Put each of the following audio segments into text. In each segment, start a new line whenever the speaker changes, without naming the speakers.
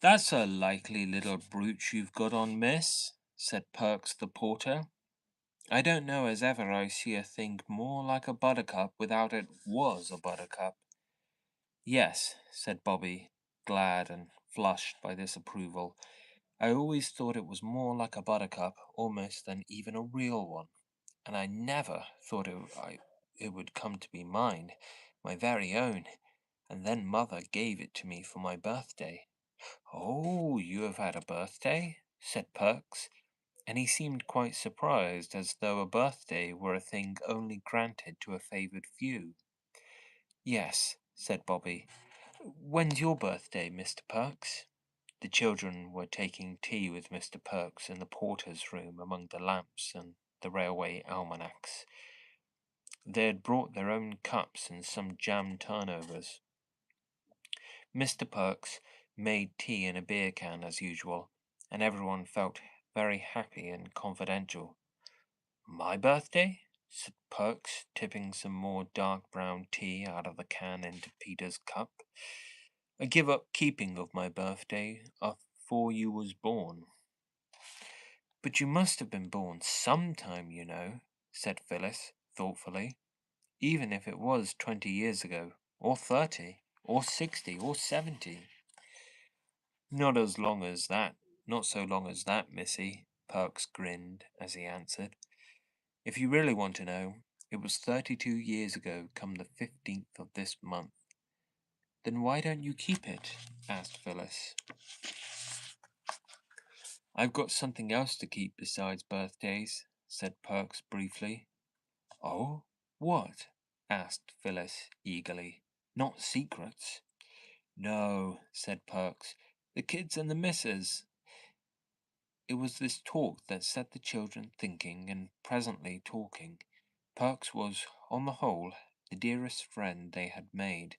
"That's a likely little brooch you've got on, miss," said Perks the porter. "I don't know as ever I see a thing more like a buttercup without it was a buttercup." "Yes," said Bobby, glad and flushed by this approval. "I always thought it was more like a buttercup almost than even a real one, and I never thought it would come to be mine, my very own, and then mother gave it to me for my birthday." "Oh, you have had a birthday?" said Perks, and he seemed quite surprised, as though a birthday were a thing only granted to a favored few. "Yes," said Bobby. "When's your birthday, Mr. Perks?" The children were taking tea with Mr. Perks in the porter's room among the lamps and the railway almanacs. They had brought their own cups and some jam turnovers. Mr. Perks made tea in a beer can as usual, and everyone felt very happy and confidential. "My birthday?" said Perks, tipping some more dark brown tea out of the can into Peter's cup. "I give up keeping of my birthday afore you was born." "But you must have been born sometime, you know," said Phyllis, thoughtfully, "even if it was 20 years ago, or 30, or 60, or 70. "Not as long as that, not so long as that, missy," Perks grinned as he answered. "If you really want to know, it was 32 years ago come the 15th of this month." "Then why don't you keep it?" asked Phyllis. "I've got something else to keep besides birthdays," said Perks briefly. "Oh, what?" asked Phyllis eagerly. "Not secrets?" "No," said Perks. "The kids and the missus." It was this talk that set the children thinking and presently talking. Perks was, on the whole, the dearest friend they had made,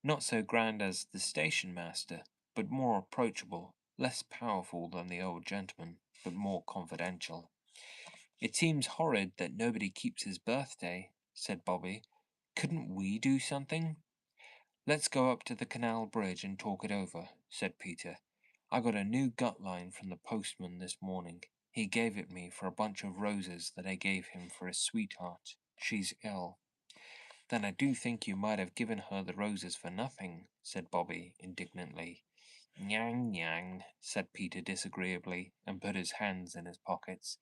not so grand as the station master, but more approachable, less powerful than the old gentleman, but more confidential. "It seems horrid that nobody keeps his birthday," said Bobby. "Couldn't we do something?" "Let's go up to the canal bridge and talk it over," said Peter. "I got a new gut line from the postman this morning. He gave it me for a bunch of roses that I gave him for his sweetheart. She's ill." "Then I do think you might have given her the roses for nothing," said Bobby indignantly. "Nyang, nyang," said Peter disagreeably, and put his hands in his pockets.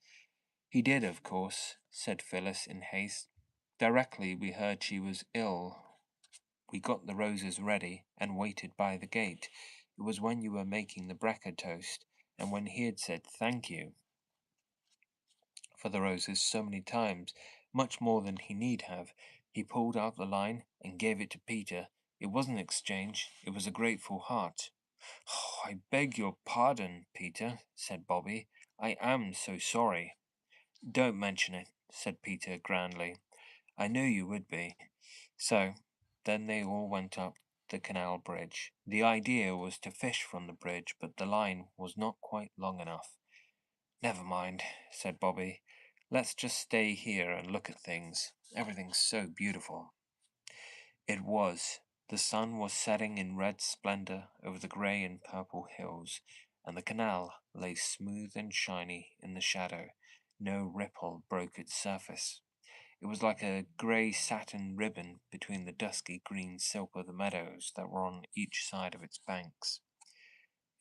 "He did, of course," said Phyllis in haste. "Directly we heard she was ill, we got the roses ready and waited by the gate. It was when you were making the brekker toast, and when he had said thank you for the roses so many times, much more than he need have, he pulled out the line and gave it to Peter. It wasn't exchange, it was a grateful heart." "Oh, I beg your pardon, Peter," said Bobby. "I am so sorry." "Don't mention it," said Peter grandly. "I knew you would be." So then they all went up the canal bridge. The idea was to fish from the bridge, but the line was not quite long enough. "Never mind," said Bobby. "Let's just stay here and look at things. Everything's so beautiful." It was. The sun was setting in red splendor over the gray and purple hills, and the canal lay smooth and shiny in the shadow. No ripple broke its surface. It was like a grey satin ribbon between the dusky green silk of the meadows that were on each side of its banks.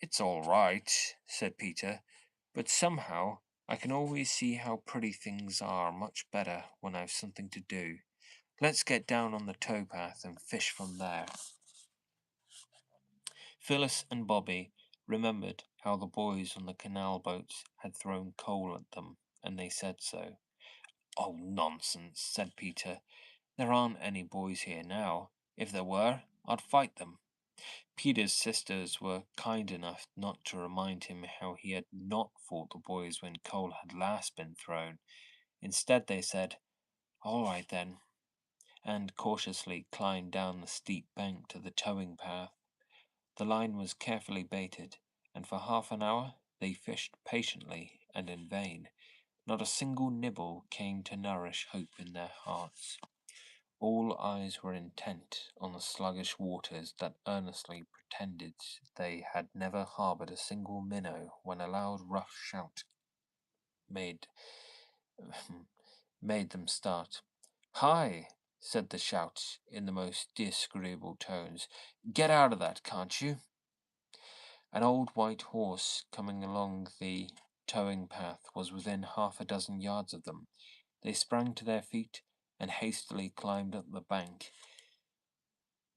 "It's all right," said Peter, "but somehow I can always see how pretty things are much better when I've something to do. Let's get down on the towpath and fish from there." Phyllis and Bobby remembered how the boys on the canal boats had thrown coal at them, and they said so. "Oh, nonsense," said Peter. "There aren't any boys here now. If there were, I'd fight them." Peter's sisters were kind enough not to remind him how he had not fought the boys when coal had last been thrown. Instead, they said, "All right then," and cautiously climbed down the steep bank to the towing path. The line was carefully baited, and for half an hour they fished patiently and in vain. Not a single nibble came to nourish hope in their hearts. All eyes were intent on the sluggish waters that earnestly pretended they had never harboured a single minnow when a loud rough shout made made them start. "Hi!" said the shout in the most disagreeable tones. "Get out of that, can't you?" An old white horse coming along the towing path was within half a dozen yards of them. They sprang to their feet and hastily climbed up the bank.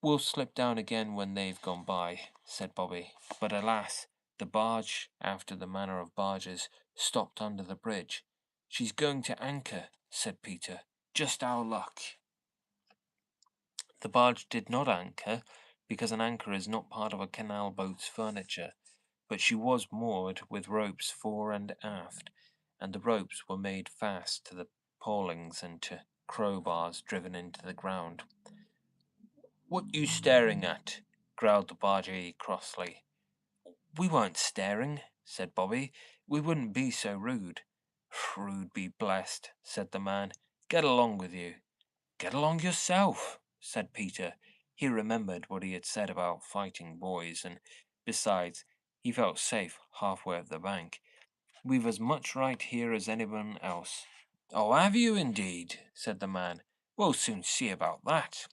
"We'll slip down again when they've gone by," said Bobby. But alas, the barge, after the manner of barges, stopped under the bridge. "She's going to anchor," said Peter. "Just our luck." The barge did not anchor, because an anchor is not part of a canal boat's furniture, but she was moored with ropes fore and aft, and the ropes were made fast to the paulings and to crowbars driven into the ground. "What you staring at?" growled the bargee crossly. "We weren't staring," said Bobby. "We wouldn't be so rude." "Rude be blessed," said the man. "Get along with you." "Get along yourself," said Peter. He remembered what he had said about fighting boys, and besides, he felt safe halfway up the bank. "We've as much right here as anyone else." "Oh, have you indeed?" said the man. "We'll soon see about that."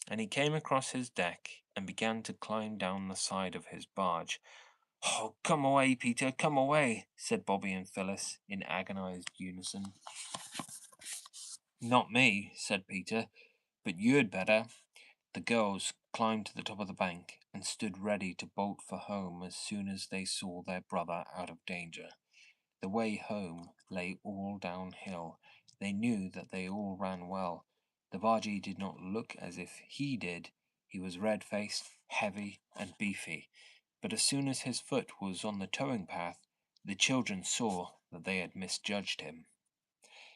And he came across his deck and began to climb down the side of his barge. "Oh, come away, Peter, come away," said Bobby and Phyllis in agonized unison. "Not me," said Peter, "but you'd better." The girls climbed to the top of the bank and stood ready to bolt for home as soon as they saw their brother out of danger. The way home lay all downhill. They knew that they all ran well. The bargee did not look as if he did. He was red-faced, heavy, and beefy. But as soon as his foot was on the towing path, the children saw that they had misjudged him.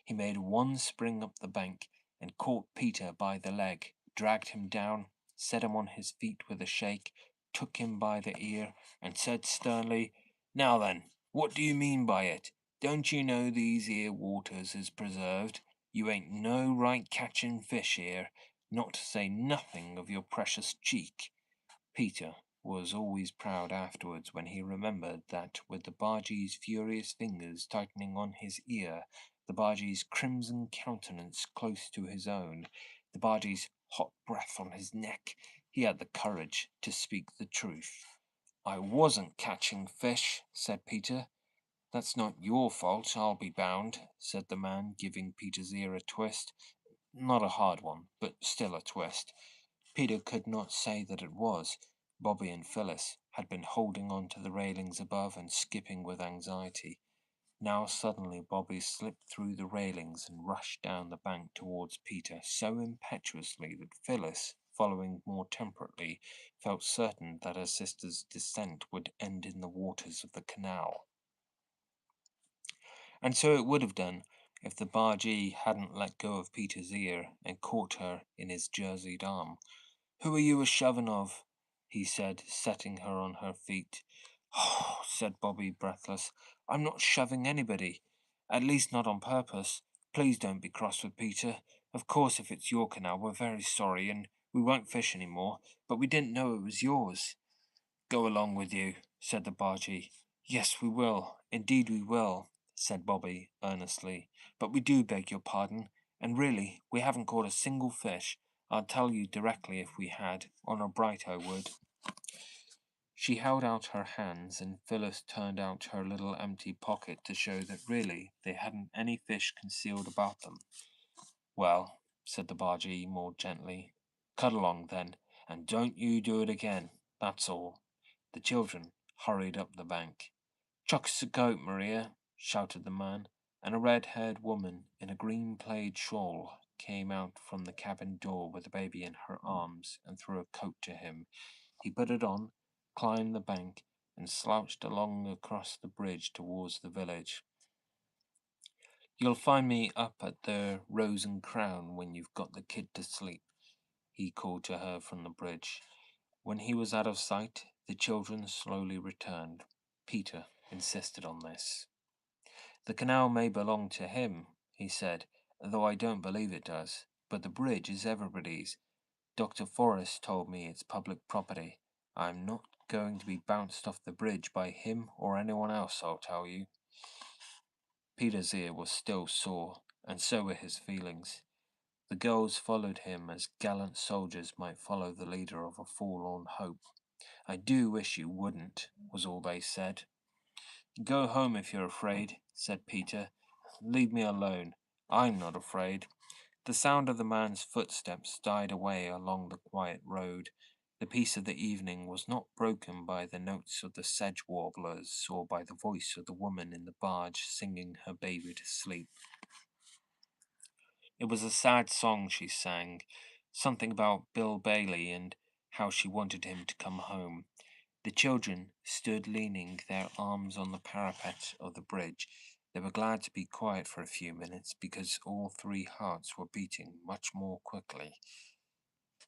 He made one spring up the bank and caught Peter by the leg, dragged him down, set him on his feet with a shake, took him by the ear, and said sternly, "Now then, what do you mean by it? Don't you know these 'ere waters is preserved? You ain't no right catching fish here, not to say nothing of your precious cheek." Peter was always proud afterwards when he remembered that with the bargee's furious fingers tightening on his ear, the bargee's crimson countenance close to his own, the bargee's hot breath on his neck, he had the courage to speak the truth. "I wasn't catching fish," said Peter. "That's not your fault, I'll be bound," said the man, giving Peter's ear a twist. Not a hard one, but still a twist. Peter could not say that it was. Bobby and Phyllis had been holding on to the railings above and skipping with anxiety. Now suddenly Bobby slipped through the railings and rushed down the bank towards Peter so impetuously that Phyllis, following more temperately, felt certain that her sister's descent would end in the waters of the canal. And so it would have done if the bargee hadn't let go of Peter's ear and caught her in his jerseyed arm. "Who are you a shoving of?" he said, setting her on her feet. "Oh," said Bobby, breathless, "I'm not shoving anybody. At least not on purpose. Please don't be cross with Peter. Of course, if it's your canal, we're very sorry, and we won't fish any more, but we didn't know it was yours." "Go along with you," said the bargee. "Yes, we will. Indeed we will," said Bobby earnestly. "But we do beg your pardon, and really, we haven't caught a single fish. I'd tell you directly if we had. Honor bright I would." She held out her hands, and Phyllis turned out her little empty pocket to show that really they hadn't any fish concealed about them. "Well," said the bargee more gently, "cut along then, and don't you do it again. That's all." The children hurried up the bank. "Chuck us a coat, Maria," shouted the man, and a red-haired woman in a green plaid shawl came out from the cabin door with the baby in her arms and threw a coat to him. He put it on, climbed the bank, and slouched along across the bridge towards the village. "You'll find me up at the Rose and Crown when you've got the kid to sleep," he called to her from the bridge. When he was out of sight, the children slowly returned. Peter insisted on this. "The canal may belong to him," he said, "though I don't believe it does. But the bridge is everybody's. Dr. Forrest told me it's public property. I'm not going to be bounced off the bridge by him or anyone else, I'll tell you. Peter's ear was still sore, and so were his feelings. The girls followed him as gallant soldiers might follow the leader of a forlorn hope. I do wish you wouldn't, was all they said. Go home if you're afraid, said Peter. Leave me alone. I'm not afraid. The sound of the man's footsteps died away along the quiet road. The peace of the evening was not broken by the notes of the sedge warblers or by the voice of the woman in the barge singing her baby to sleep. It was a sad song she sang, something about Bill Bailey and how she wanted him to come home. The children stood leaning their arms on the parapet of the bridge. They were glad to be quiet for a few minutes because all three hearts were beating much more quickly.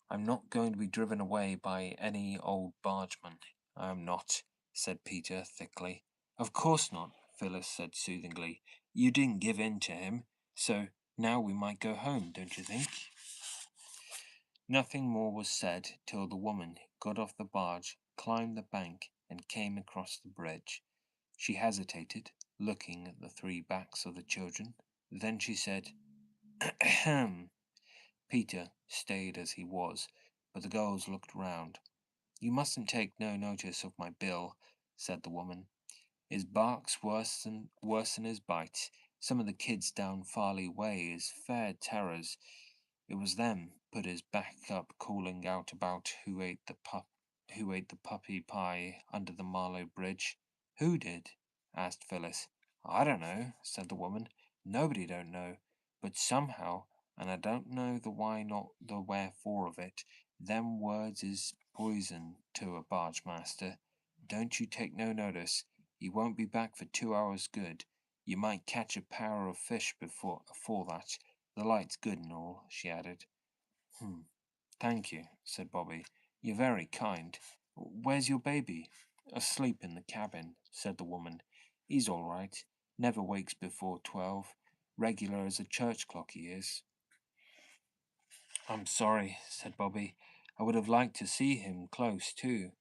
I'm not going to be driven away by any old bargeman. I'm not, said Peter thickly. Of course not, Phyllis said soothingly. You didn't give in to him, so now we might go home, don't you think? Nothing more was said till the woman got off the barge, climbed the bank, and came across the bridge. She hesitated, looking at the three backs of the children. Then she said, Ahem. Peter stayed as he was, but the girls looked round. You mustn't take no notice of my Bill, said the woman. His bark's worse than his bites. Some of the kids down Farley Way is fair terrors. It was them put his back up calling out about who ate the puppy pie under the Marlow Bridge. Who did? Asked Phyllis. I don't know, said the woman. Nobody don't know. But somehow, and I don't know the why not the wherefore of it, them words is poison to a barge master. Don't you take no notice. You won't be back for 2 hours good. You might catch a power of fish afore that. The light's good and all, she added. Thank you, said Bobby. You're very kind. Where's your baby? Asleep in the cabin, said the woman. He's all right. Never wakes before 12. Regular as a church clock he is. I'm sorry, said Bobby. I would have liked to see him close, too.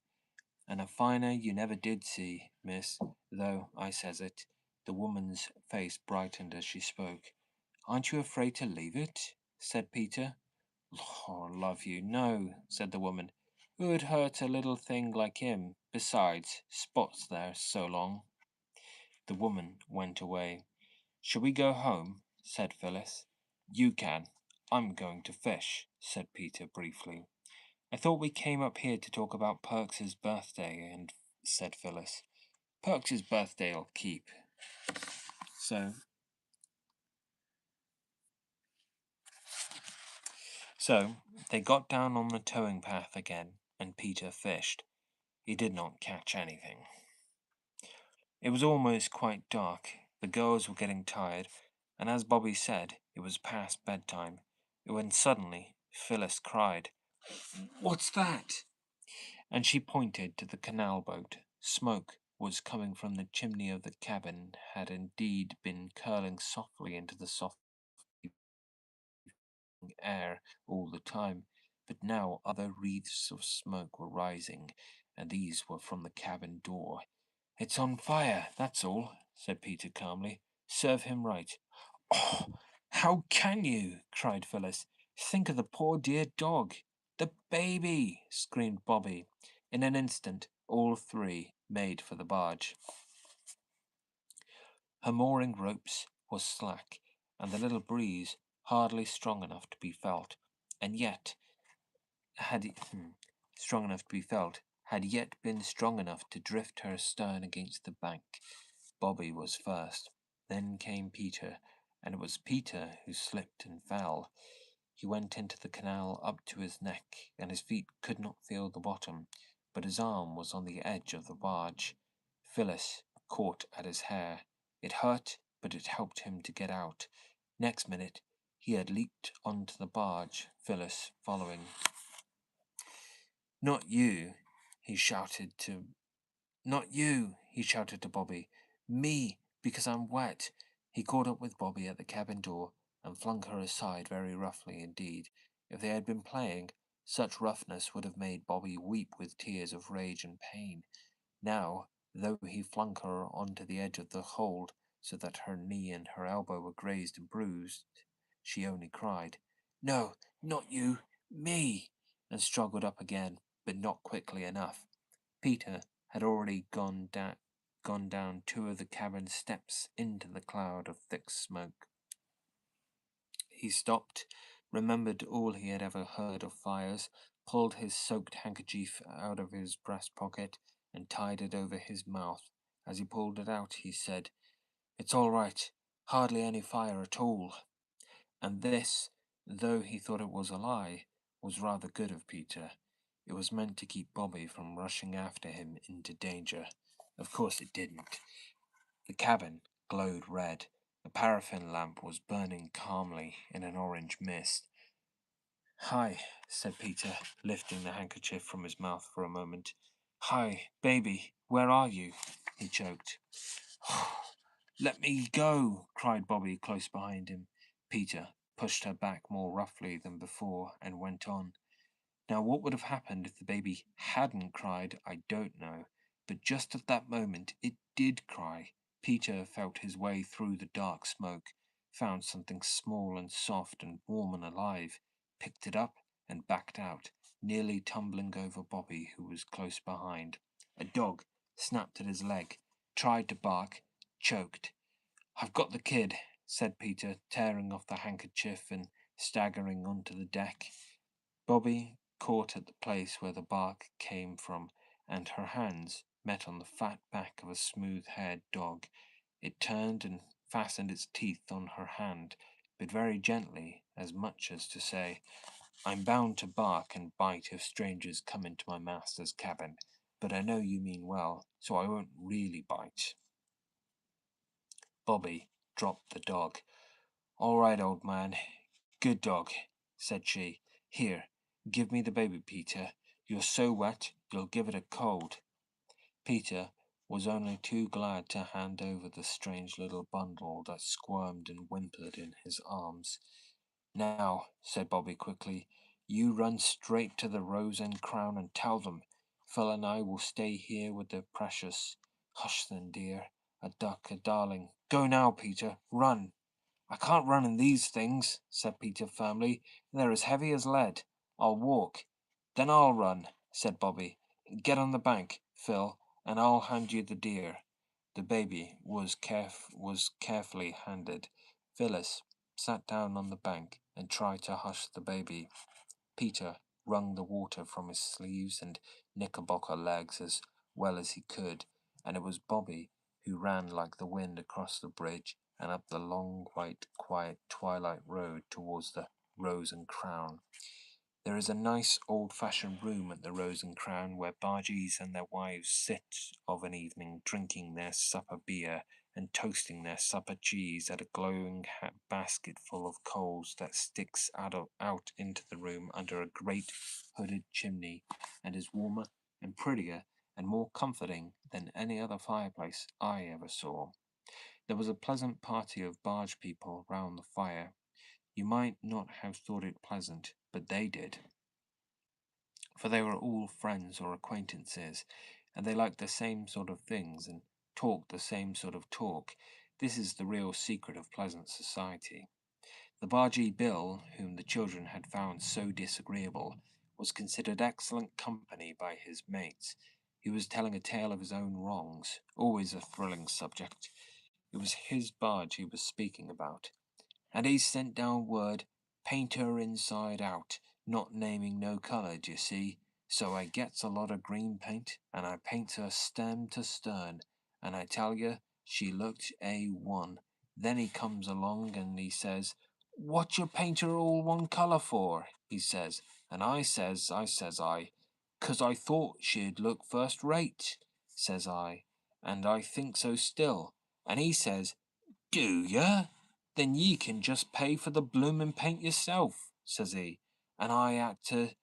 And a finer you never did see, miss, though I says it. The woman's face brightened as she spoke. Aren't you afraid to leave it? Said Peter. Oh, love you, no, said the woman. It would hurt a little thing like him. Besides, Spot's there so long. The woman went away. Shall we go home? Said Phyllis. You can. I'm going to fish, said Peter briefly. I thought we came up here to talk about Perks's birthday, and said Phyllis. Perks's birthday'll keep. So they got down on the towing path again, and Peter fished. He did not catch anything. It was almost quite dark. The girls were getting tired, and as Bobby said, it was past bedtime, when suddenly Phyllis cried, What's that? And she pointed to the canal boat. Smoke was coming from the chimney of the cabin, had indeed been curling softly into the soft air all the time, but now other wreaths of smoke were rising, and these were from the cabin door. It's on fire, that's all, said Peter calmly. Serve him right. Oh, how can you? Cried Phyllis. Think of the poor dear dog. The baby, screamed Bobby. In an instant, all three made for the barge. Her mooring ropes were slack, and the little breeze hardly strong enough to be felt, and yet had yet been strong enough to drift her stern against the bank. Bobby was first. Then came Peter, and it was Peter who slipped and fell. He went into the canal up to his neck, and his feet could not feel the bottom, but his arm was on the edge of the barge. Phyllis caught at his hair. It hurt, but it helped him to get out. Next minute, he had leaped onto the barge, Phyllis following. Not you, he shouted to Bobby. Me, because I'm wet. He caught up with Bobby at the cabin door, and flung her aside very roughly indeed. If they had been playing, such roughness would have made Bobby weep with tears of rage and pain. Now, though he flung her onto the edge of the hold, so that her knee and her elbow were grazed and bruised, she only cried, "No, not you, me," and struggled up again, but not quickly enough. Peter had already gone down two of the cabin steps into the cloud of thick smoke. He stopped, remembered all he had ever heard of fires, pulled his soaked handkerchief out of his breast pocket, and tied it over his mouth. As he pulled it out, he said, "It's all right. Hardly any fire at all." And this, though he thought it was a lie, was rather good of Peter. It was meant to keep Bobby from rushing after him into danger. Of course it didn't. The cabin glowed red. A paraffin lamp was burning calmly in an orange mist. "Hi," said Peter, lifting the handkerchief from his mouth for a moment. "Hi, baby, where are you?" he choked. "Let me go," cried Bobby close behind him. Peter pushed her back more roughly than before and went on. Now, what would have happened if the baby hadn't cried, I don't know, but just at that moment it did cry. Peter felt his way through the dark smoke, found something small and soft and warm and alive, picked it up and backed out, nearly tumbling over Bobby, who was close behind. A dog snapped at his leg, tried to bark, choked. "I've got the kid," said Peter, tearing off the handkerchief and staggering onto the deck. Bobby caught at the place where the bark came from, and her hands met on the fat back of a smooth-haired dog. It turned and fastened its teeth on her hand, but very gently, as much as to say, "I'm bound to bark and bite if strangers come into my master's cabin, but I know you mean well, so I won't really bite." Bobby dropped the dog. "All right, old man. Good dog," said she. "Here, give me the baby, Peter. You're so wet, you'll give it a cold." Peter was only too glad to hand over the strange little bundle that squirmed and whimpered in his arms. "Now," said Bobby quickly, "you run straight to the Rose and Crown and tell them. Phil and I will stay here with the precious. Hush then, dear. A duck, a darling. Go now, Peter. Run." "I can't run in these things," said Peter firmly. "They're as heavy as lead. I'll walk." "Then I'll run," said Bobby. "Get on the bank, Phil, and I'll hand you the deer." The baby was carefully handed. Phyllis sat down on the bank and tried to hush the baby. Peter wrung the water from his sleeves and knickerbocker legs as well as he could, and it was Bobby who ran like the wind across the bridge and up the long, white, quiet twilight road towards the Rose and Crown. There is a nice old-fashioned room at the Rose and Crown where bargees and their wives sit of an evening drinking their supper beer and toasting their supper cheese at a glowing basket full of coals that sticks out into the room under a great hooded chimney and is warmer and prettier and more comforting than any other fireplace I ever saw. There was a pleasant party of barge people round the fire. You might not have thought it pleasant, but they did, for they were all friends or acquaintances, and they liked the same sort of things and talked the same sort of talk. This is the real secret of pleasant society. The bargee Bill, whom the children had found so disagreeable, was considered excellent company by his mates. He was telling a tale of his own wrongs, always a thrilling subject. It was his barge he was speaking about. "And he sent down word, paint her inside out, not naming no colour, d'ye see. So I gets a lot of green paint, and I paints her stem to stern, and I tell you, she looked A1. Then he comes along and he says, 'What you paint her all one colour for?' he says, and I says, 'Cause I thought she'd look first rate,' says I, and I think so still. And he says, 'Do yer? Then ye can just pay for the bloomin' paint yourself,' says he. And I had to.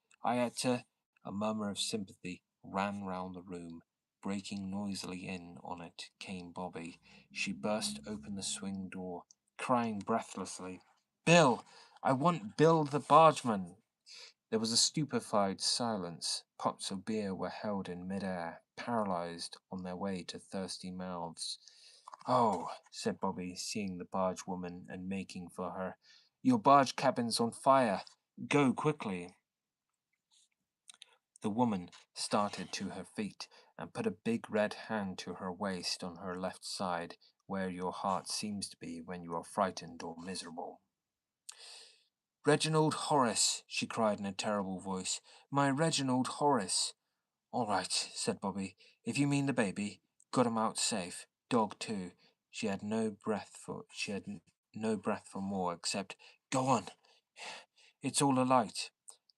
A murmur of sympathy ran round the room. Breaking noisily in on it came Bobby. She burst open the swing door, crying breathlessly, Bill! I want Bill the bargeman! There was a stupefied silence. Pots of beer were held in mid-air, paralyzed on their way to thirsty mouths. Oh, said Bobby, seeing the barge woman and making for her. Your barge cabin's on fire. Go quickly. The woman started to her feet and put a big red hand to her waist on her left side, where your heart seems to be when you are frightened or miserable. Reginald Horace, she cried in a terrible voice. My Reginald Horace. All right, said Bobby. If you mean the baby, got him out safe. Dog too. She had no breath for more, except, go on. It's all alight.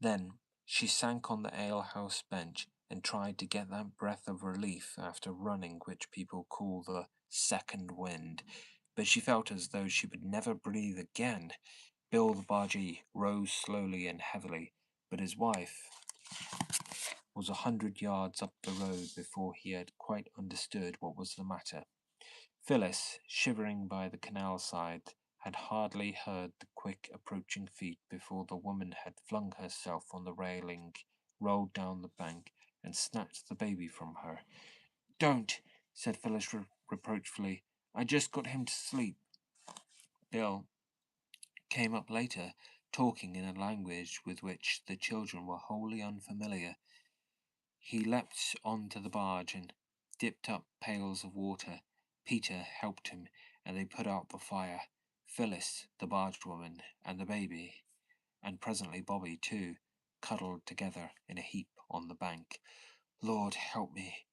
Then she sank on the alehouse bench and tried to get that breath of relief after running which people call the second wind, but she felt as though she would never breathe again. Bill the bargee rose slowly and heavily, but his wife was 100 yards up the road before he had quite understood what was the matter. Phyllis, shivering by the canal side, had hardly heard the quick approaching feet before the woman had flung herself on the railing, rolled down the bank, and snatched the baby from her. Don't, said Phyllis reproachfully. I just got him to sleep. Bill came up later, talking in a language with which the children were wholly unfamiliar. He leapt onto the barge and dipped up pails of water. Peter helped him, and they put out the fire. Phyllis, the bargewoman, and the baby, and presently Bobby too, cuddled together in a heap on the bank. Lord help me.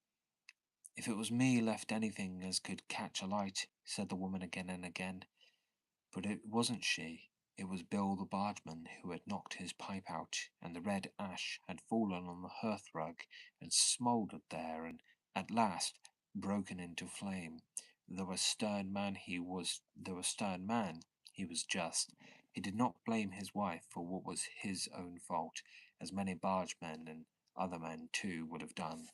If it was me left anything as could catch a light, said the woman again and again. But it wasn't she. It was Bill the bargeman who had knocked his pipe out, and the red ash had fallen on the hearthrug and smouldered there, and at last broken into flame. Though a stern man he was just. He did not blame his wife for what was his own fault, as many bargemen and other men too would have done.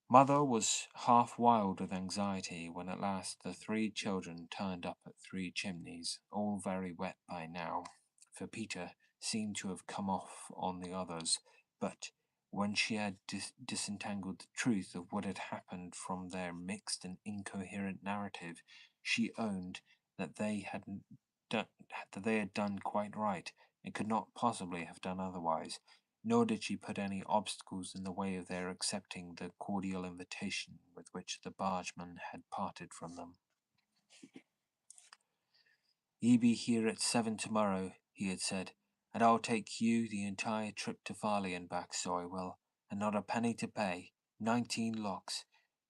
Mother was half wild with anxiety when at last the three children turned up at Three Chimneys, all very wet by now, for Peter seemed to have come off on the others, but when she had disentangled the truth of what had happened from their mixed and incoherent narrative, she owned that they had done quite right, and could not possibly have done otherwise. Nor did she put any obstacles in the way of their accepting the cordial invitation with which the bargeman had parted from them. Ye be here at 7 tomorrow, he had said, and I'll take you the entire trip to Farley and back, so I will, and not a penny to pay. 19 locks.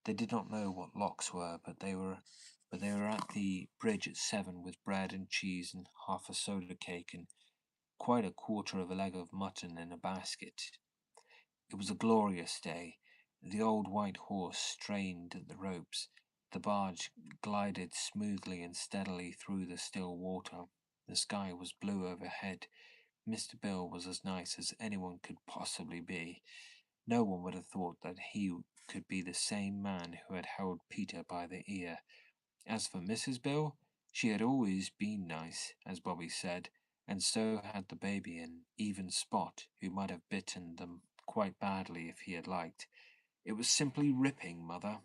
They did not know what locks were, but they were at the bridge at 7 with bread and cheese and half a soda cake and quite a quarter of a leg of mutton in a basket. It was a glorious day. The old white horse strained at the ropes. The barge glided smoothly and steadily through the still water. The sky was blue overhead. Mr. Bill was as nice as anyone could possibly be. No one would have thought that he could be the same man who had held Peter by the ear. As for Mrs. Bill, she had always been nice, as Bobby said, and so had the baby and even Spot, who might have bitten them quite badly if he had liked. It was simply ripping, Mother,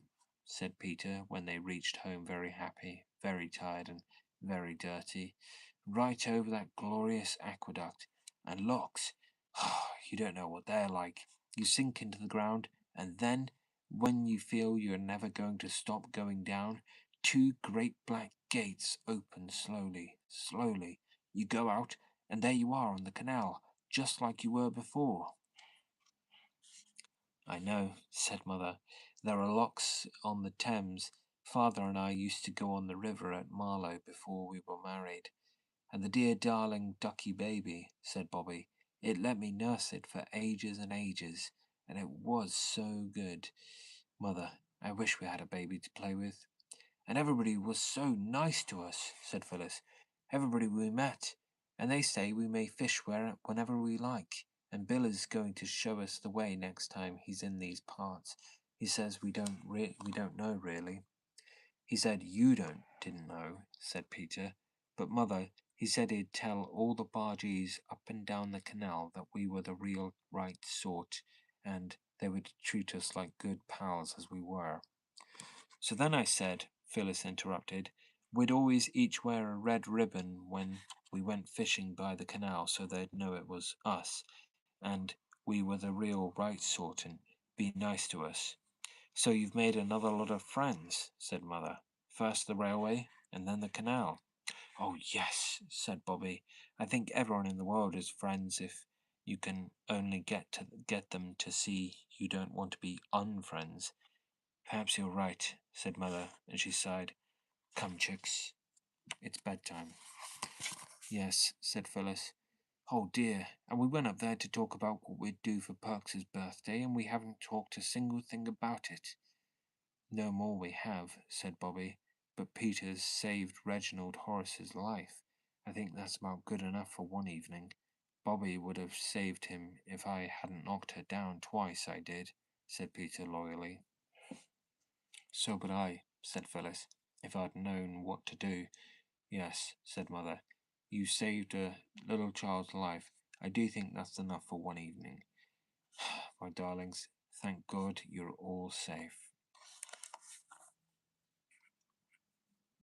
said Peter when they reached home very happy, very tired, and very dirty. Right over that glorious aqueduct. And locks. You don't know what they're like. You sink into the ground, and then, when you feel you're never going to stop going down, two great black gates open slowly, slowly. You go out, and there you are on the canal, just like you were before. I know, said Mother. There are locks on the Thames. Father and I used to go on the river at Marlow before we were married. And the dear darling ducky baby, said Bobby. It let me nurse it for ages and ages, and it was so good. Mother, I wish we had a baby to play with. And everybody was so nice to us, said Phyllis. Everybody we met. And they say we may fish whenever we like. And Bill is going to show us the way next time he's in these parts. He says we don't know really. He said you didn't know, said Peter. But Mother, he said he'd tell all the bargees up and down the canal that we were the real right sort, and they would treat us like good pals as we were. So then I said, Phyllis interrupted, we'd always each wear a red ribbon when we went fishing by the canal so they'd know it was us, and we were the real right sort and be nice to us. So you've made another lot of friends, said Mother. First the railway, and then the canal. Oh, yes, said Bobby. I think everyone in the world is friends if you can only get them to see you don't want to be unfriends. Perhaps you're right, said Mother, and she sighed. Come, chicks, it's bedtime. Yes, said Phyllis. Oh dear, and we went up there to talk about what we'd do for Perks's birthday, and we haven't talked a single thing about it. No more we have, said Bobby, but Peter's saved Reginald Horace's life. I think that's about good enough for one evening. Bobby would have saved him if I hadn't knocked her down twice, I did, said Peter loyally. So would I, said Phyllis, if I'd known what to do. Yes, said Mother. You saved a little child's life. I do think that's enough for one evening. My darlings, thank God you're all safe.